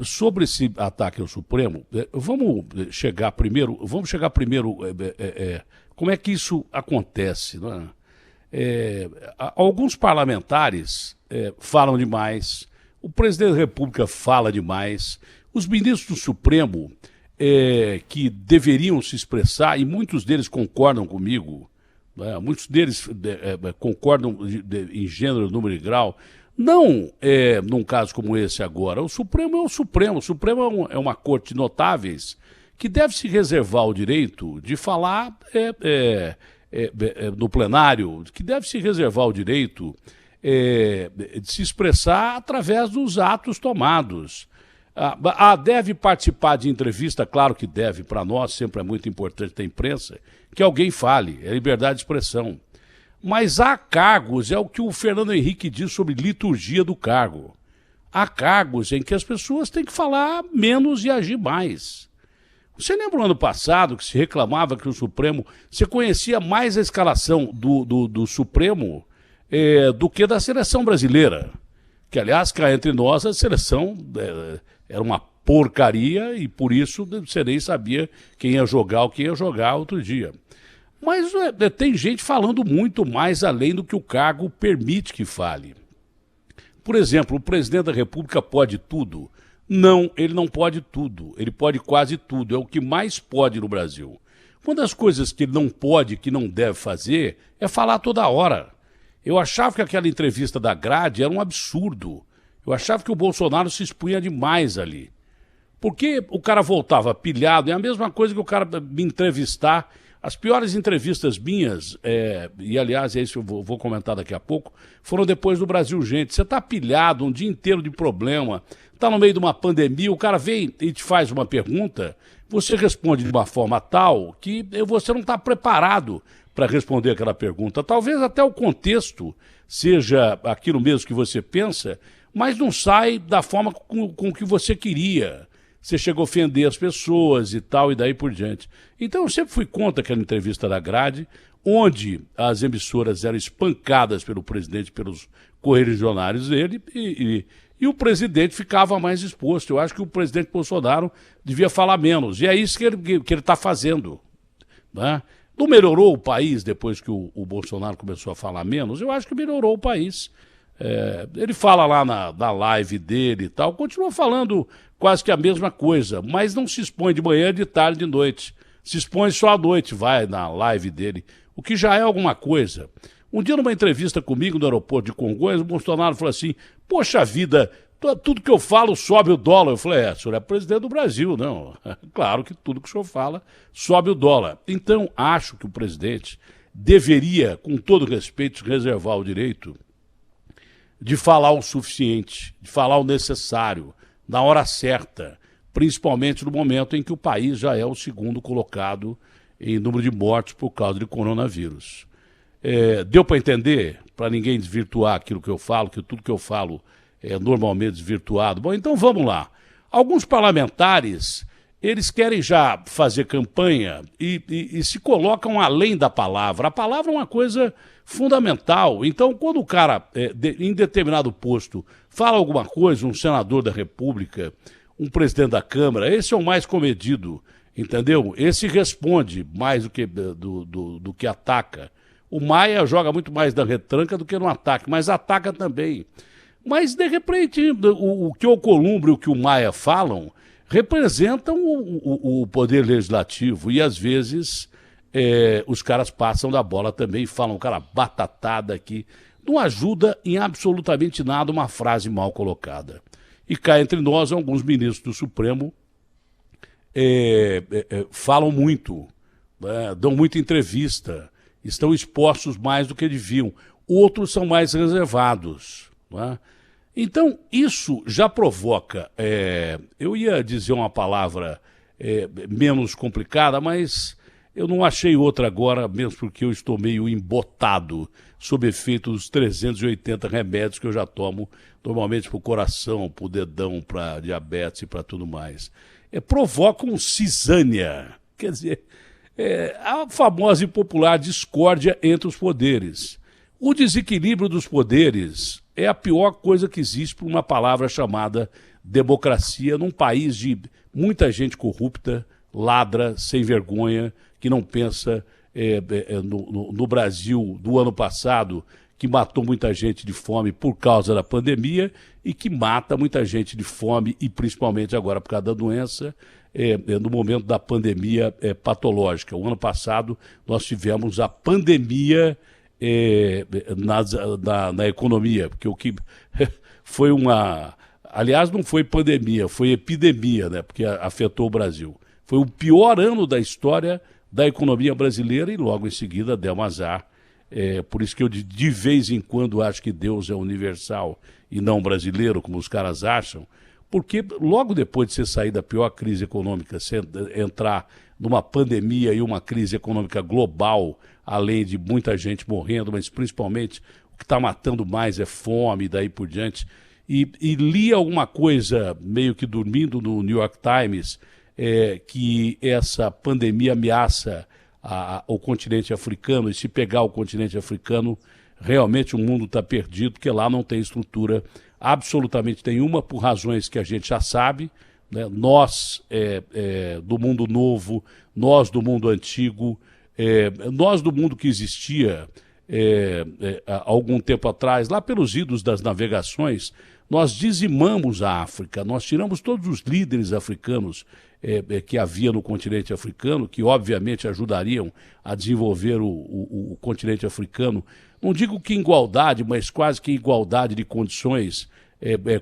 Sobre esse ataque ao Supremo, vamos chegar primeiro, como é que isso acontece, não é? Alguns parlamentares falam demais, o presidente da República fala demais, os ministros do Supremo que deveriam se expressar, e muitos deles concordam comigo, né? Muitos deles concordam em gênero, número e grau. Não num caso como esse agora. O Supremo é o Supremo. O Supremo é uma corte de notáveis que deve se reservar o direito de falar no plenário, que deve se reservar o direito de se expressar através dos atos tomados. Deve participar de entrevista, claro que deve. Para nós sempre é muito importante da imprensa que alguém fale, é liberdade de expressão. Mas há cargos, é o que o Fernando Henrique diz sobre liturgia do cargo. Há cargos em que as pessoas têm que falar menos e agir mais. Você lembra no ano passado que se reclamava que o Supremo... Você conhecia mais a escalação do Supremo do que da seleção brasileira. Que, aliás, cá entre nós, a seleção era uma porcaria e, por isso, você nem sabia quem ia jogar ou quem ia jogar outro dia. Mas tem gente falando muito mais além do que o cargo permite que fale. Por exemplo, o presidente da República pode tudo? Não, ele não pode tudo. Ele pode quase tudo. É o que mais pode no Brasil. Uma das coisas que ele não pode, que não deve fazer, é falar toda hora. Eu achava que aquela entrevista da Grade era um absurdo. Eu achava que o Bolsonaro se expunha demais ali. Porque o cara voltava pilhado, é a mesma coisa que o cara me entrevistar. As piores entrevistas minhas, e aliás, é isso que eu vou comentar daqui a pouco, foram depois do Brasil Gente. Você está pilhado um dia inteiro de problema, está no meio de uma pandemia, o cara vem e te faz uma pergunta, você responde de uma forma tal que você não está preparado para responder aquela pergunta. Talvez até o contexto seja aquilo mesmo que você pensa, mas não sai da forma com que você queria. Você chega a ofender as pessoas e tal, e daí por diante. Então eu sempre fui contra aquela entrevista da Grade, onde as emissoras eram espancadas pelo presidente, pelos correligionários dele, e o presidente ficava mais exposto. Eu acho que o presidente Bolsonaro devia falar menos, e é isso que ele está fazendo, né? Não melhorou o país depois que o Bolsonaro começou a falar menos? Eu acho que melhorou o país. Ele fala lá na live dele e tal, continua falando quase que a mesma coisa, mas não se expõe de manhã, de tarde, de noite. Se expõe só à noite, vai na live dele, o que já é alguma coisa. Um dia, numa entrevista comigo no aeroporto de Congonhas, o Bolsonaro falou assim: poxa vida, tudo que eu falo sobe o dólar. Eu falei: o senhor é presidente do Brasil, não? Claro que tudo que o senhor fala sobe o dólar. Então, acho que o presidente deveria, com todo respeito, reservar o direito de falar o suficiente, de falar o necessário, na hora certa, principalmente no momento em que o país já é o segundo colocado em número de mortes por causa de coronavírus. Deu para entender? Para ninguém desvirtuar aquilo que eu falo, que tudo que eu falo é normalmente desvirtuado. Bom, então vamos lá. Alguns parlamentares, eles querem já fazer campanha e se colocam além da palavra. A palavra é uma coisa fundamental. Então, quando o cara, em determinado posto, fala alguma coisa, um senador da República, um presidente da Câmara, esse é o mais comedido, entendeu? Esse responde mais do que ataca. O Maia joga muito mais na retranca do que no ataque, mas ataca também. Mas, de repente, o que o Alcolumbre e o que o Maia falam representam o poder legislativo e, às vezes, os caras passam da bola também e falam, cara, batatada aqui. Não ajuda em absolutamente nada uma frase mal colocada. E cá entre nós, alguns ministros do Supremo falam muito, dão muita entrevista, estão expostos mais do que deviam. Outros são mais reservados, né? Então, isso já provoca, eu ia dizer uma palavra menos complicada, mas eu não achei outra agora, mesmo porque eu estou meio embotado sob efeito dos 380 remédios que eu já tomo, normalmente para o coração, para o dedão, para diabetes e para tudo mais. Provocam cisânia, quer dizer, a famosa e popular discórdia entre os poderes. O desequilíbrio dos poderes é a pior coisa que existe para uma palavra chamada democracia num país de muita gente corrupta, ladra, sem vergonha, que não pensa no Brasil do ano passado, que matou muita gente de fome por causa da pandemia e que mata muita gente de fome e principalmente agora por causa da doença, no momento da pandemia patológica. O ano passado nós tivemos a pandemia na economia, porque o que foi uma... Aliás, não foi pandemia, foi epidemia, né? Porque afetou o Brasil. Foi o pior ano da história da economia brasileira e logo em seguida deu um azar. Por isso que eu de vez em quando acho que Deus é universal e não brasileiro, como os caras acham, porque logo depois de você sair da pior crise econômica, você entrar numa pandemia e uma crise econômica global, além de muita gente morrendo, mas principalmente o que está matando mais é fome e daí por diante. E li alguma coisa, meio que dormindo, no New York Times, que essa pandemia ameaça o continente africano, e se pegar o continente africano, realmente o mundo está perdido, porque lá não tem estrutura absolutamente nenhuma, por razões que a gente já sabe, né? Nós do mundo novo, nós do mundo antigo, nós do mundo que existia há algum tempo atrás, lá pelos idos das navegações, nós dizimamos a África, nós tiramos todos os líderes africanos que havia no continente africano, que obviamente ajudariam a desenvolver o continente africano, não digo que em igualdade, mas quase que em igualdade de condições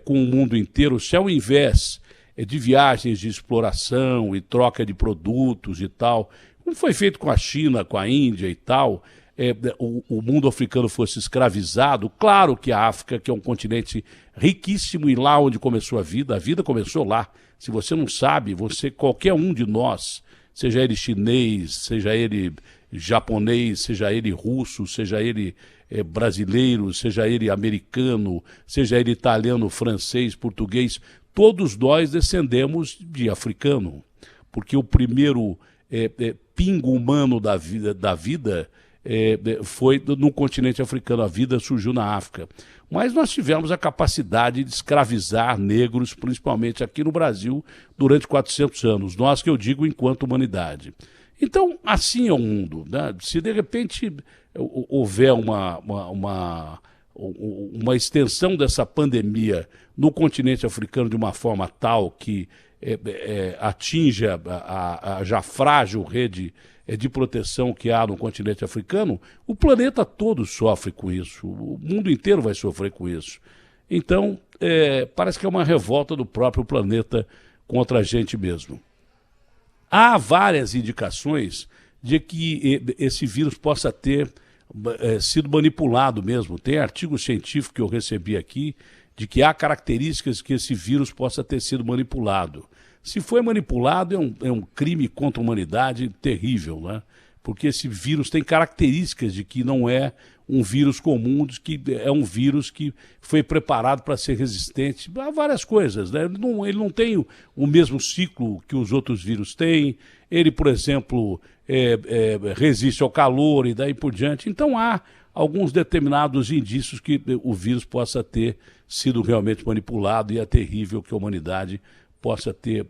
com o mundo inteiro, se ao invés de viagens de exploração e troca de produtos e tal, como foi feito com a China, com a Índia e tal, o mundo africano fosse escravizado. Claro que a África, que é um continente riquíssimo, e lá onde começou a vida começou lá. Se você não sabe, qualquer um de nós, seja ele chinês, seja ele japonês, seja ele russo, seja ele brasileiro, seja ele americano, seja ele italiano, francês, português, todos nós descendemos de africano, porque o primeiro pingo humano da vida foi no continente africano, a vida surgiu na África. Mas nós tivemos a capacidade de escravizar negros, principalmente aqui no Brasil, durante 400 anos, nós que eu digo enquanto humanidade. Então, assim é o mundo, né? Se de repente houver uma extensão dessa pandemia no continente africano de uma forma tal que atinja a já frágil rede de proteção que há no continente africano, o planeta todo sofre com isso, o mundo inteiro vai sofrer com isso. Então, parece que é uma revolta do próprio planeta contra a gente mesmo. Há várias indicações de que esse vírus possa ter sido manipulado mesmo. Tem artigo científico que eu recebi aqui de que há características que esse vírus possa ter sido manipulado. Se foi manipulado, é um crime contra a humanidade terrível, né? Porque esse vírus tem características de que não é um vírus comum, de que é um vírus que foi preparado para ser resistente a várias coisas, né? Ele não tem o mesmo ciclo que os outros vírus têm. Ele, por exemplo, resiste ao calor e daí por diante. Então há alguns determinados indícios que o vírus possa ter sido realmente manipulado, e é terrível que a humanidade possa ter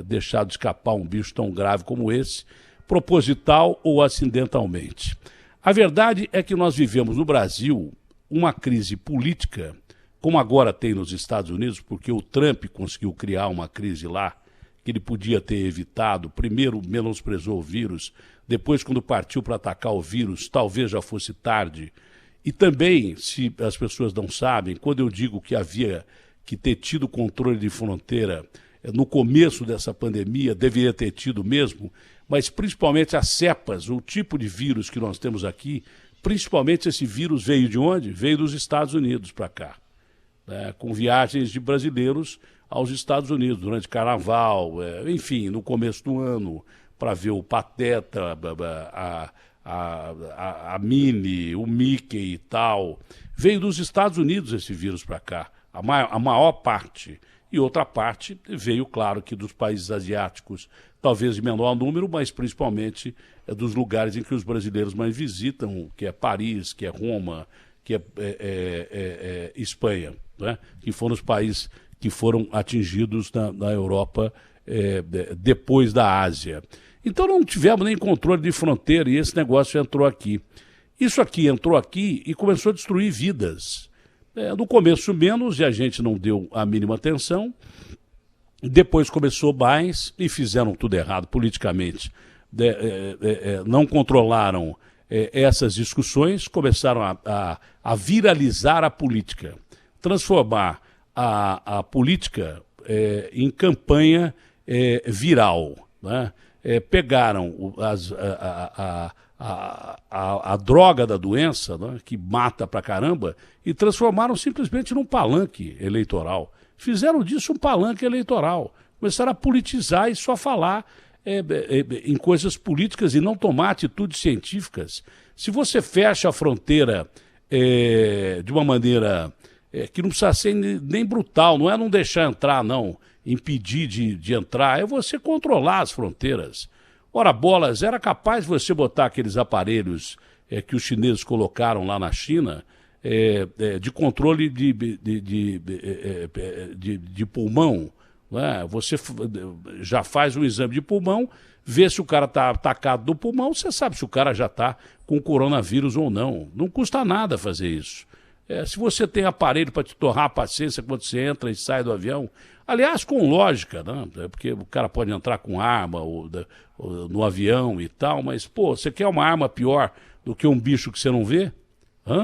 deixado escapar um bicho tão grave como esse, proposital ou acidentalmente. A verdade é que nós vivemos no Brasil uma crise política, como agora tem nos Estados Unidos, porque o Trump conseguiu criar uma crise lá, que ele podia ter evitado. Primeiro menosprezou o vírus, depois, quando partiu para atacar o vírus, talvez já fosse tarde. E também, se as pessoas não sabem, quando eu digo que havia que ter tido controle de fronteira no começo dessa pandemia, deveria ter tido mesmo, mas principalmente as cepas, o tipo de vírus que nós temos aqui, principalmente esse vírus veio de onde? Veio dos Estados Unidos para cá, né, com viagens de brasileiros aos Estados Unidos durante Carnaval, enfim, no começo do ano, para ver o Pateta, a Minnie, o Mickey e tal. Veio dos Estados Unidos esse vírus para cá, a maior parte. E outra parte veio, claro, que dos países asiáticos, talvez de menor número, mas principalmente dos lugares em que os brasileiros mais visitam, que é Paris, que é Roma, que é Espanha, né? Que foram os países que foram atingidos na Europa depois da Ásia. Então não tivemos nem controle de fronteira e esse negócio entrou aqui. Isso aqui entrou aqui e começou a destruir vidas. No começo menos e a gente não deu a mínima atenção. Depois começou mais e fizeram tudo errado politicamente. Não controlaram essas discussões, começaram a viralizar a política, transformar a política em campanha viral, né? Pegaram a droga da doença, né, que mata pra caramba, e transformaram simplesmente num palanque eleitoral. Fizeram disso um palanque eleitoral. Começaram a politizar e só falar em coisas políticas e não tomar atitudes científicas. Se você fecha a fronteira de uma maneira que não precisa ser nem brutal, não é não deixar entrar, não, impedir de entrar, é você controlar as fronteiras. Ora, bolas, era capaz de você botar aqueles aparelhos que os chineses colocaram lá na China, de controle de pulmão, né? Você já faz um exame de pulmão, vê se o cara está atacado do pulmão, você sabe se o cara já está com coronavírus ou não. Não custa nada fazer isso. Se você tem aparelho para te torrar a paciência quando você entra e sai do avião, aliás, com lógica, né? Porque o cara pode entrar com arma ou no avião e tal, mas, pô, você quer uma arma pior do que um bicho que você não vê?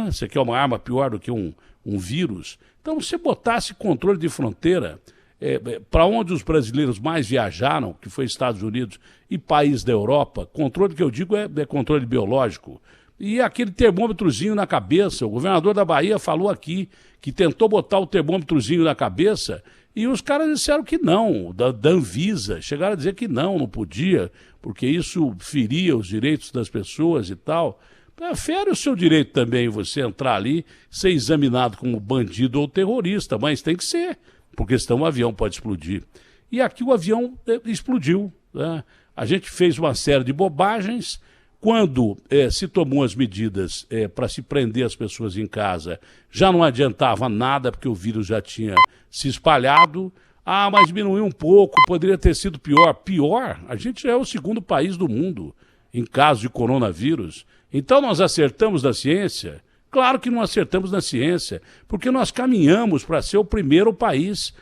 Você quer uma arma pior do que um vírus? Então, se você botasse controle de fronteira para onde os brasileiros mais viajaram, que foi Estados Unidos e país da Europa, controle que eu digo é controle biológico. E aquele termômetrozinho na cabeça, o governador da Bahia falou aqui que tentou botar o termômetrozinho na cabeça e os caras disseram que não, da Anvisa, chegaram a dizer que não podia, porque isso feria os direitos das pessoas e tal. Fere o seu direito também você entrar ali, ser examinado como bandido ou terrorista, mas tem que ser, porque senão o avião pode explodir. E aqui o avião explodiu, né? A gente fez uma série de bobagens. Quando se tomou as medidas para se prender as pessoas em casa, já não adiantava nada, porque o vírus já tinha se espalhado. Mas diminuiu um pouco, poderia ter sido pior. Pior? A gente já é o segundo país do mundo em caso de coronavírus. Então nós acertamos na ciência? Claro que não acertamos na ciência, porque nós caminhamos para ser o primeiro país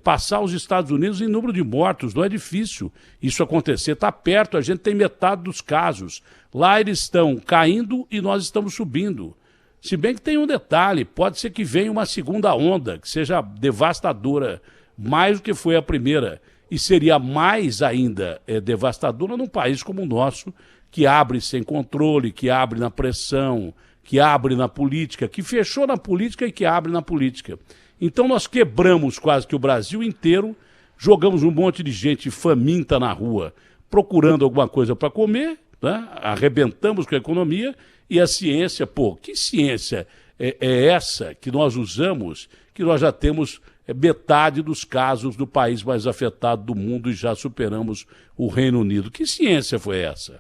passar os Estados Unidos em número de mortos. Não é difícil isso acontecer, está perto, a gente tem metade dos casos. Lá eles estão caindo e nós estamos subindo. Se bem que tem um detalhe, pode ser que venha uma segunda onda, que seja devastadora, mais do que foi a primeira, e seria mais ainda devastadora num país como o nosso, que abre sem controle, que abre na pressão, que abre na política, que fechou na política e que abre na política. Então nós quebramos quase que o Brasil inteiro, jogamos um monte de gente faminta na rua, procurando alguma coisa para comer, né? Arrebentamos com a economia e a ciência, que ciência é essa que nós usamos, que nós já temos metade dos casos do país mais afetado do mundo e já superamos o Reino Unido. Que ciência foi essa?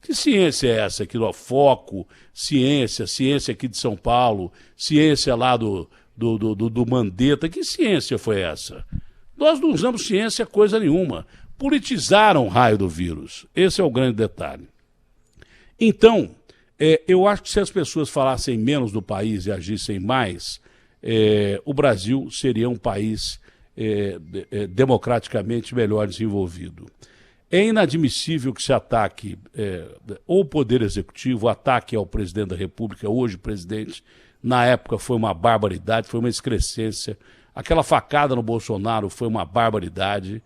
Que ciência é essa? Que foco, ciência aqui de São Paulo, ciência lá do Mandetta, que ciência foi essa? Nós não usamos ciência coisa nenhuma. Politizaram o raio do vírus. Esse é o grande detalhe. Então, eu acho que se as pessoas falassem menos do país e agissem mais, o Brasil seria um país democraticamente melhor desenvolvido. É inadmissível que se ataque ou o Poder Executivo, ataque ao presidente da República, hoje presidente. Na época foi uma barbaridade, foi uma excrescência. Aquela facada no Bolsonaro foi uma barbaridade.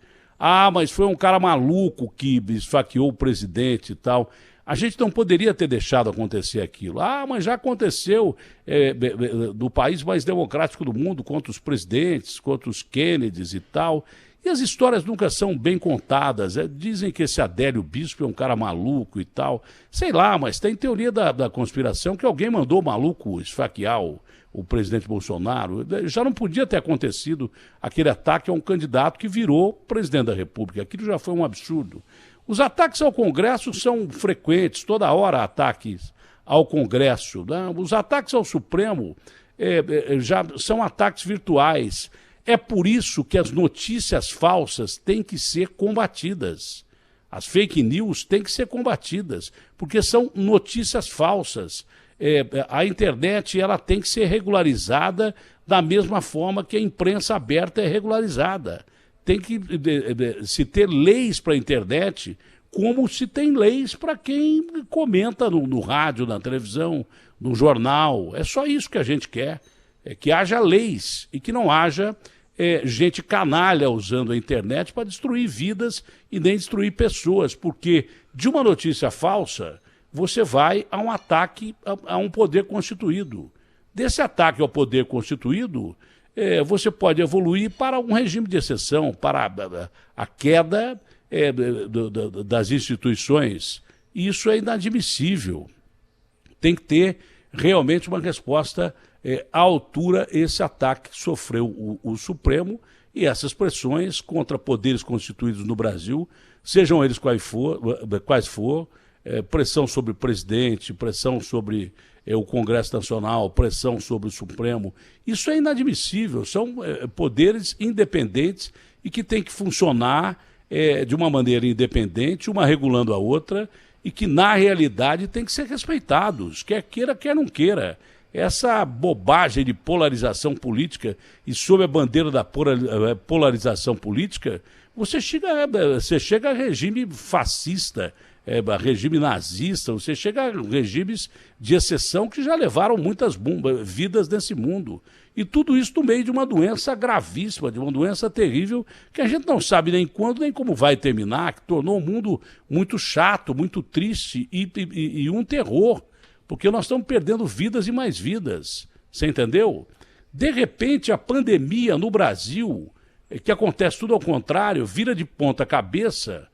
Mas foi um cara maluco que esfaqueou o presidente e tal. A gente não poderia ter deixado acontecer aquilo. Mas já aconteceu do país mais democrático do mundo, contra os presidentes, contra os Kennedys e tal. E as histórias nunca são bem contadas. Dizem que esse Adélio Bispo é um cara maluco e tal. Sei lá, mas tem teoria da conspiração que alguém mandou o maluco esfaquear o presidente Bolsonaro. Já não podia ter acontecido aquele ataque a um candidato que virou presidente da República. Aquilo já foi um absurdo. Os ataques ao Congresso são frequentes, toda hora ataques ao Congresso, né? Os ataques ao Supremo já são ataques virtuais. É por isso que as notícias falsas têm que ser combatidas. As fake news têm que ser combatidas, porque são notícias falsas. A internet ela tem que ser regularizada da mesma forma que a imprensa aberta é regularizada. Tem que se ter leis para a internet, como se tem leis para quem comenta no rádio, na televisão, no jornal. É só isso que a gente quer, é que haja leis e que não haja gente canalha usando a internet para destruir vidas e nem destruir pessoas, porque de uma notícia falsa você vai a um ataque a um poder constituído. Desse ataque ao poder constituído, você pode evoluir para um regime de exceção, para a queda das instituições. E isso é inadmissível. Tem que ter realmente uma resposta à altura esse ataque que sofreu o Supremo e essas pressões contra poderes constituídos no Brasil, sejam eles quais for, pressão sobre o presidente, pressão sobre o Congresso Nacional, pressão sobre o Supremo. Isso é inadmissível, são poderes independentes e que têm que funcionar de uma maneira independente, uma regulando a outra, e que na realidade têm que ser respeitados, quer queira, quer não queira. Essa bobagem de polarização política e sob a bandeira da polarização política, você chega a regime fascista, a regime nazista, você chega a regimes de exceção que já levaram muitas vidas nesse mundo. E tudo isso no meio de uma doença gravíssima, de uma doença terrível, que a gente não sabe nem quando nem como vai terminar, que tornou o mundo muito chato, muito triste e um terror. Porque nós estamos perdendo vidas e mais vidas, você entendeu? De repente, a pandemia no Brasil, que acontece tudo ao contrário, vira de ponta cabeça.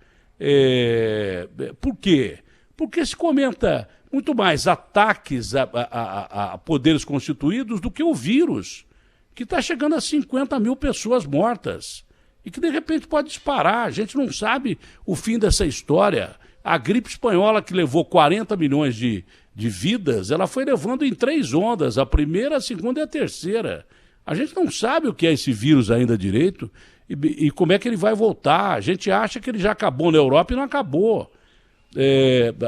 Por quê? Porque se comenta muito mais ataques a poderes constituídos do que o vírus, que está chegando a 50 mil pessoas mortas e que de repente pode disparar. A gente não sabe o fim dessa história. A gripe espanhola, que levou 40 milhões de vidas, ela foi levando em 3 ondas, a primeira, a segunda e a terceira. A gente não sabe o que é esse vírus ainda direito e como é que ele vai voltar. A gente acha que ele já acabou na Europa e não acabou.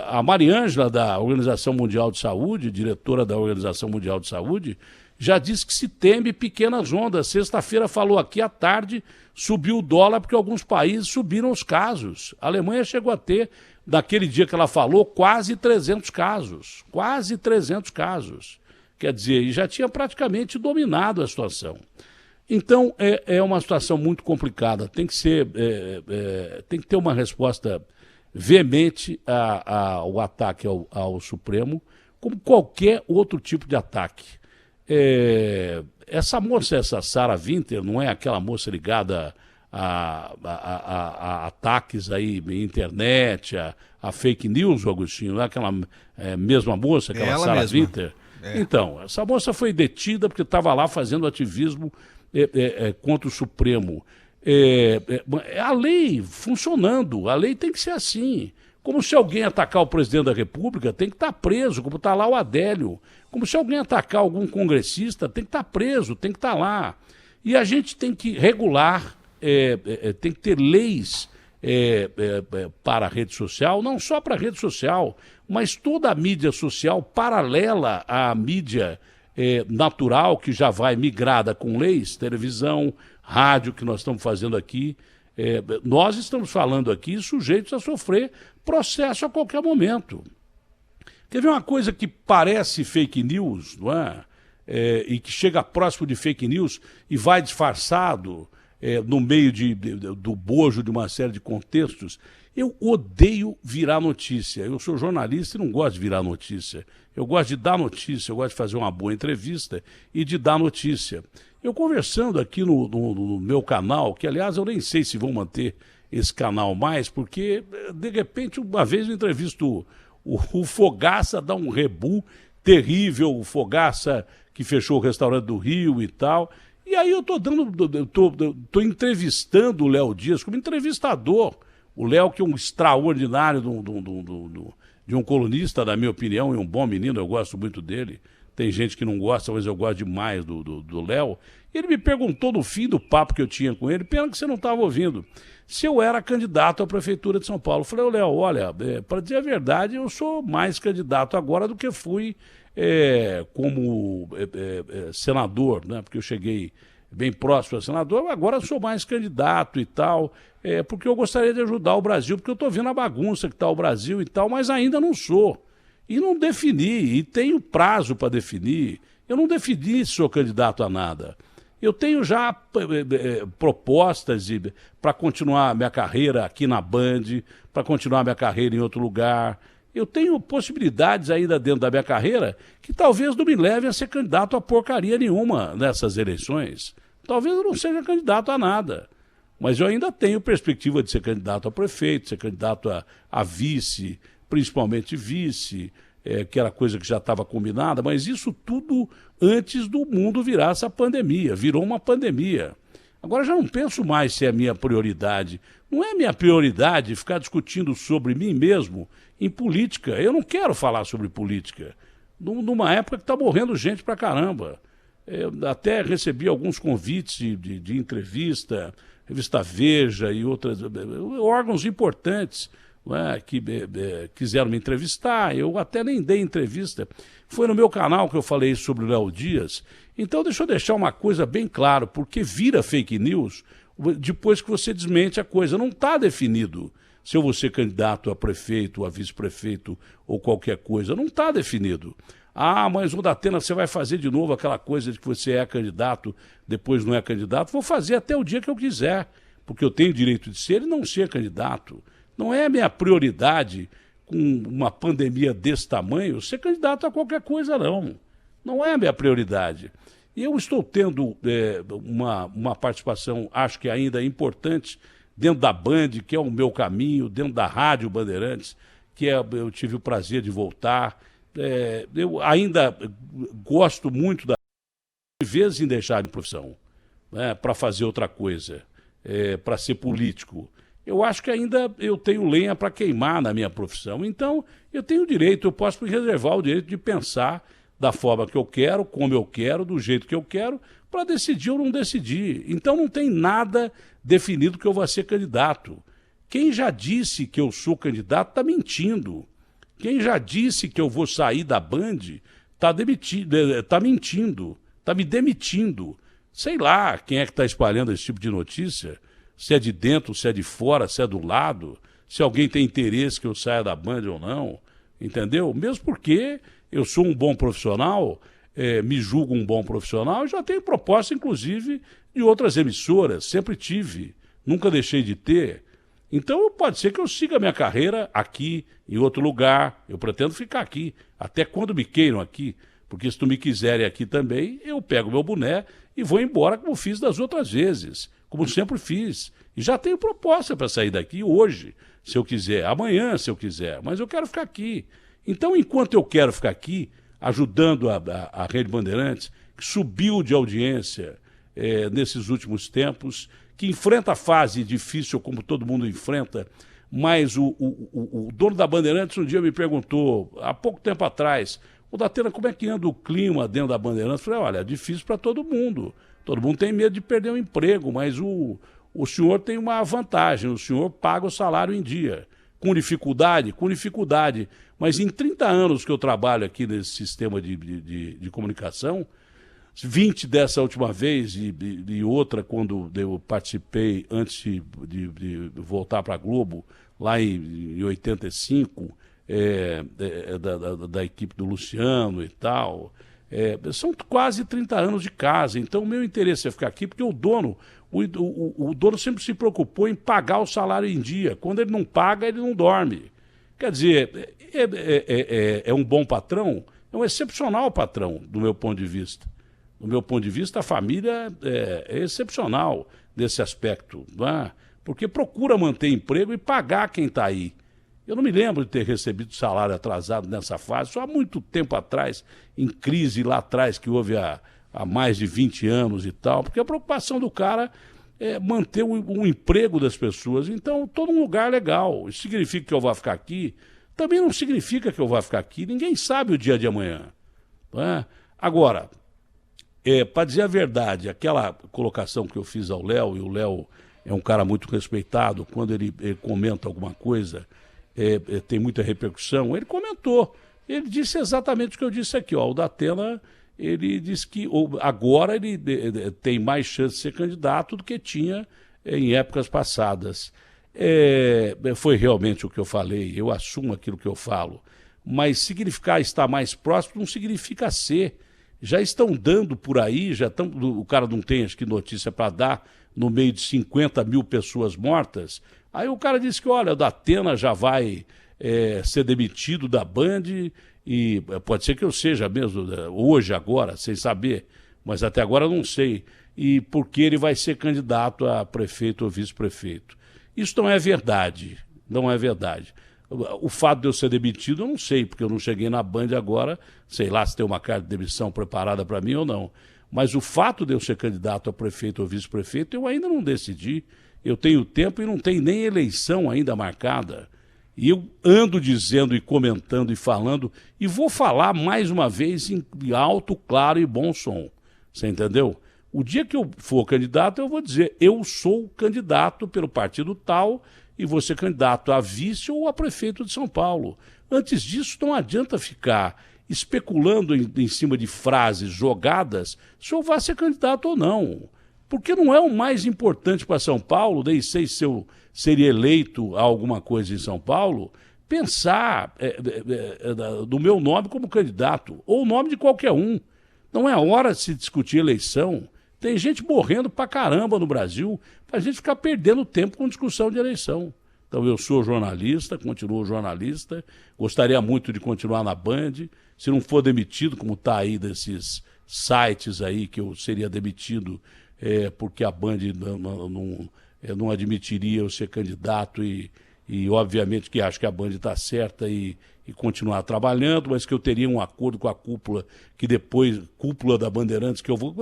A Mariângela, da Organização Mundial de Saúde, diretora da Organização Mundial de Saúde, já disse que se teme pequenas ondas. Sexta-feira falou aqui à tarde, subiu o dólar porque alguns países subiram os casos. A Alemanha chegou a ter, naquele dia que ela falou, quase 300 casos. Quase 300 casos. Quer dizer, já tinha praticamente dominado a situação. Então, é uma situação muito complicada. Tem que ter uma resposta veemente ao ataque ao Supremo, como qualquer outro tipo de ataque. Essa moça, essa Sarah Winter, não é aquela moça ligada a ataques aí na internet, a fake news, Agostinho, não é aquela mesma moça, aquela Sarah Winter? Então, essa moça foi detida porque estava lá fazendo ativismo contra o Supremo. A lei funcionando, a lei tem que ser assim. Como se alguém atacar o presidente da República, tem que estar preso, como está lá o Adélio. Como se alguém atacar algum congressista, tem que estar preso, tem que estar lá. E a gente tem que regular, tem que ter leis para a rede social, não só para a rede social, mas toda a mídia social paralela à mídia natural, que já vai migrada com leis, televisão, rádio, que nós estamos fazendo aqui. Nós estamos falando aqui sujeitos a sofrer processo a qualquer momento. Quer ver uma coisa que parece fake news, não é? E que chega próximo de fake news e vai disfarçado no meio do bojo de uma série de contextos? Eu odeio virar notícia. Eu sou jornalista e não gosto de virar notícia. Eu gosto de dar notícia, eu gosto de fazer uma boa entrevista e de dar notícia. Eu conversando aqui no meu canal, que aliás eu nem sei se vou manter esse canal mais, porque de repente uma vez eu entrevisto o Fogaça, dá um rebu terrível, o Fogaça que fechou o restaurante do Rio e tal. E aí eu tô entrevistando o Léo Dias como entrevistador. O Léo, que é um extraordinário de um colunista, na minha opinião, e um bom menino, eu gosto muito dele. tem gente que não gosta, mas eu gosto demais do Léo. Ele me perguntou no fim do papo que eu tinha com ele, pena que você não estava ouvindo, se eu era candidato à Prefeitura de São Paulo. Eu falei, Léo, olha, para dizer a verdade, eu sou mais candidato agora do que fui como senador, né? Porque eu cheguei bem próximo a senador, agora sou mais candidato e tal, porque eu gostaria de ajudar o Brasil, porque eu estou vendo a bagunça que está o Brasil e tal, mas ainda não sou. E não defini, e tenho prazo para definir. Eu não defini se sou candidato a nada. Eu tenho já propostas para continuar minha carreira aqui na Band, para continuar minha carreira em outro lugar. Eu tenho possibilidades ainda dentro da minha carreira que talvez não me levem a ser candidato a porcaria nenhuma nessas eleições. Talvez eu não seja candidato a nada. Mas eu ainda tenho perspectiva de ser candidato a prefeito, ser candidato a vice, principalmente vice, que era coisa que já estava combinada, mas isso tudo antes do mundo virar essa pandemia. Virou uma pandemia. Agora já não penso mais se é minha prioridade. Não é minha prioridade ficar discutindo sobre mim mesmo em política. Eu não quero falar sobre política. Numa época que está morrendo gente pra caramba. Eu até recebi alguns convites de entrevista, revista Veja e outras, órgãos importantes, que quiseram me entrevistar. Eu até nem dei entrevista. Foi no meu canal que eu falei sobre o Léo Dias. Então deixa eu deixar uma coisa bem clara, porque vira fake news depois que você desmente a coisa. Não está definido se eu vou ser candidato a prefeito, a vice-prefeito ou qualquer coisa. Não está definido. Ah, mas o Datena, você vai fazer de novo aquela coisa de que você é candidato, depois não é candidato. Vou fazer até o dia que eu quiser, porque eu tenho direito de ser e não ser candidato. Não é a minha prioridade, com uma pandemia desse tamanho, ser candidato a qualquer coisa, não. Não é a minha prioridade. E eu estou tendo uma participação, acho que ainda importante, dentro da Band, que é o meu caminho, dentro da Rádio Bandeirantes, que eu tive o prazer de voltar. Eu ainda gosto muito de vezes em deixar de profissão, para fazer outra coisa, para ser político. Eu acho que ainda eu tenho lenha para queimar na minha profissão. Então, eu tenho o direito, eu posso me reservar o direito de pensar da forma que eu quero, como eu quero, do jeito que eu quero, para decidir ou não decidir. Então, não tem nada definido que eu vou ser candidato. Quem já disse que eu sou candidato está mentindo. Quem já disse que eu vou sair da Band está mentindo, está me demitindo. Sei lá quem é que está espalhando esse tipo de notícia. Se é de dentro, se é de fora, se é do lado, se alguém tem interesse que eu saia da Band ou não, entendeu? Mesmo porque eu sou um bom profissional, me julgo um bom profissional, e já tenho proposta, inclusive, de outras emissoras, sempre tive, nunca deixei de ter. Então pode ser que eu siga a minha carreira aqui, em outro lugar, eu pretendo ficar aqui, até quando me queiram aqui, porque se tu me quiserem aqui também, eu pego meu boné e vou embora como fiz das outras vezes, como sempre fiz. E já tenho proposta para sair daqui hoje, se eu quiser, amanhã se eu quiser, mas eu quero ficar aqui. Então, enquanto eu quero ficar aqui, ajudando a Rede Bandeirantes, que subiu de audiência nesses últimos tempos, que enfrenta a fase difícil como todo mundo enfrenta, mas o dono da Bandeirantes um dia me perguntou, há pouco tempo atrás, o Datena, como é que anda o clima dentro da Bandeirantes? Eu falei, olha, é difícil para todo mundo tem medo de perder o emprego, mas o senhor tem uma vantagem, o senhor paga o salário em dia. Com dificuldade, mas em 30 anos que eu trabalho aqui nesse sistema de comunicação, 20 dessa última vez e outra quando eu participei antes de voltar para a Globo, lá em 85, da equipe do Luciano e tal. São quase 30 anos de casa, então o meu interesse é ficar aqui porque o dono sempre se preocupou em pagar o salário em dia. Quando ele não paga, ele não dorme. Quer dizer, é um bom patrão, é um excepcional patrão, do meu ponto de vista. Do meu ponto de vista, a família é excepcional nesse aspecto, não é? Porque procura manter emprego e pagar quem está aí. Eu não me lembro de ter recebido salário atrasado nessa fase, só há muito tempo atrás, em crise lá atrás, que houve há mais de 20 anos e tal, porque a preocupação do cara é manter o emprego das pessoas. Então, estou num lugar legal. Isso significa que eu vou ficar aqui? Também não significa que eu vou ficar aqui. Ninguém sabe o dia de amanhã. Não é? Agora, para dizer a verdade, aquela colocação que eu fiz ao Léo, e o Léo é um cara muito respeitado, quando ele comenta alguma coisa, tem muita repercussão, ele comentou, ele disse exatamente o que eu disse aqui, ó, o Datena, ele disse que agora ele tem mais chance de ser candidato do que tinha em épocas passadas. Foi realmente o que eu falei, eu assumo aquilo que eu falo, mas significar estar mais próximo não significa ser. Já estão dando por aí, o cara não tem, acho que, notícia para dar, no meio de 50 mil pessoas mortas. Aí o cara disse que, olha, o Datena já vai ser demitido da Band, e pode ser que eu seja mesmo, hoje, agora, sem saber, mas até agora não sei, e porque ele vai ser candidato a prefeito ou vice-prefeito. Isso não é verdade, não é verdade. O fato de eu ser demitido eu não sei, porque eu não cheguei na Band agora, sei lá se tem uma carta de demissão preparada para mim ou não. Mas o fato de eu ser candidato a prefeito ou vice-prefeito eu ainda não decidi. Eu tenho tempo e não tem nem eleição ainda marcada. E eu ando dizendo e comentando e falando, e vou falar mais uma vez em alto, claro e bom som. Você entendeu? O dia que eu for candidato eu vou dizer, eu sou candidato pelo partido tal, e vou ser candidato a vice ou a prefeito de São Paulo. Antes disso, não adianta ficar especulando em cima de frases jogadas se eu vai ser candidato ou não. Porque não é o mais importante para São Paulo, nem sei se eu seria eleito a alguma coisa em São Paulo, pensar do meu nome como candidato, ou o nome de qualquer um. Não é hora de se discutir eleição. Tem gente morrendo pra caramba no Brasil, pra gente ficar perdendo tempo com discussão de eleição. Então eu sou jornalista, continuo jornalista, gostaria muito de continuar na Band, se não for demitido, como está aí desses sites aí que eu seria demitido porque a Band não admitiria eu ser candidato e obviamente que acho que a Band está certa e continuar trabalhando, mas que eu teria um acordo com a cúpula, que depois, cúpula da Bandeirantes, que eu vou...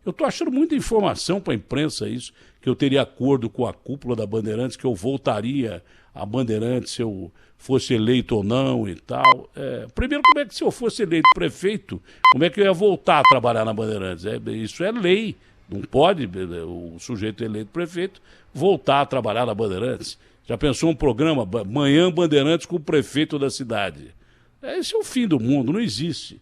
Eu estou achando muita informação para a imprensa isso, que eu teria acordo com a cúpula da Bandeirantes, que eu voltaria a Bandeirantes se eu fosse eleito ou não e tal. Primeiro, como é que se eu fosse eleito prefeito, como é que eu ia voltar a trabalhar na Bandeirantes? Isso é lei, não pode o sujeito eleito prefeito voltar a trabalhar na Bandeirantes. Já pensou um programa, Manhã Bandeirantes com o prefeito da cidade? Esse é o fim do mundo, não existe.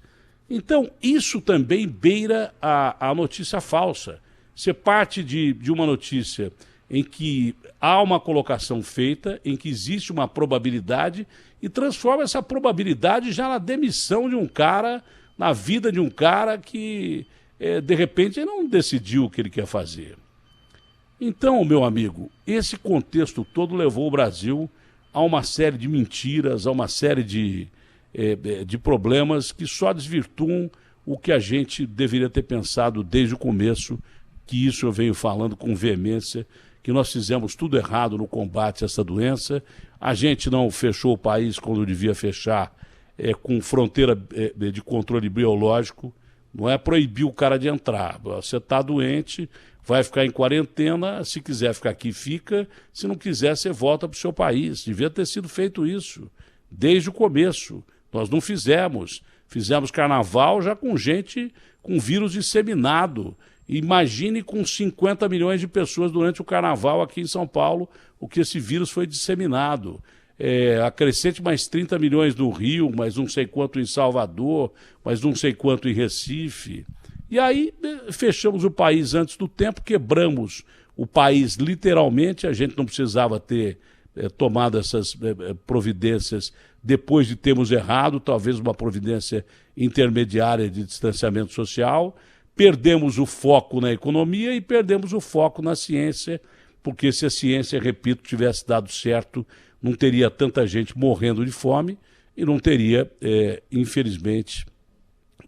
Então, isso também beira a notícia falsa. Você parte de uma notícia em que há uma colocação feita, em que existe uma probabilidade, e transforma essa probabilidade já na demissão de um cara, na vida de um cara que, de repente, ele não decidiu o que ele quer fazer. Então, meu amigo, esse contexto todo levou o Brasil a uma série de mentiras, a uma série de problemas que só desvirtuam o que a gente deveria ter pensado desde o começo, que isso eu venho falando com veemência, que nós fizemos tudo errado no combate a essa doença, a gente não fechou o país quando devia fechar, com fronteira de controle biológico, não é proibir o cara de entrar. Você está doente, vai ficar em quarentena, se quiser ficar aqui, fica, se não quiser, você volta para o seu país. Devia ter sido feito isso, desde o começo. Nós não fizemos. Fizemos carnaval já com gente com vírus disseminado. Imagine com 50 milhões de pessoas durante o carnaval aqui em São Paulo, o que esse vírus foi disseminado. Acrescente mais 30 milhões no Rio, mais não sei quanto em Salvador, mais não sei quanto em Recife. E aí fechamos o país antes do tempo, quebramos o país literalmente, a gente não precisava ter tomado essas providências depois de termos errado, talvez uma providência intermediária de distanciamento social. Perdemos o foco na economia e perdemos o foco na ciência, porque se a ciência, repito, tivesse dado certo, não teria tanta gente morrendo de fome e não teria, infelizmente,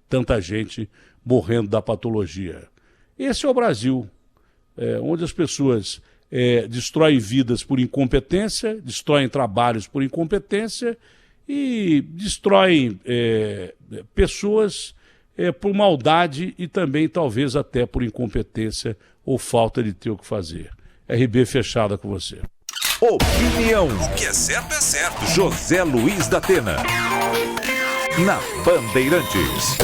tanta gente morrendo da patologia. Esse é o Brasil, onde as pessoas destroem vidas por incompetência, destroem trabalhos por incompetência e destroem pessoas por maldade e também talvez até por incompetência ou falta de ter o que fazer. RB fechada com você. Opinião. O que é certo. José Luiz da Atena. Na Bandeirantes.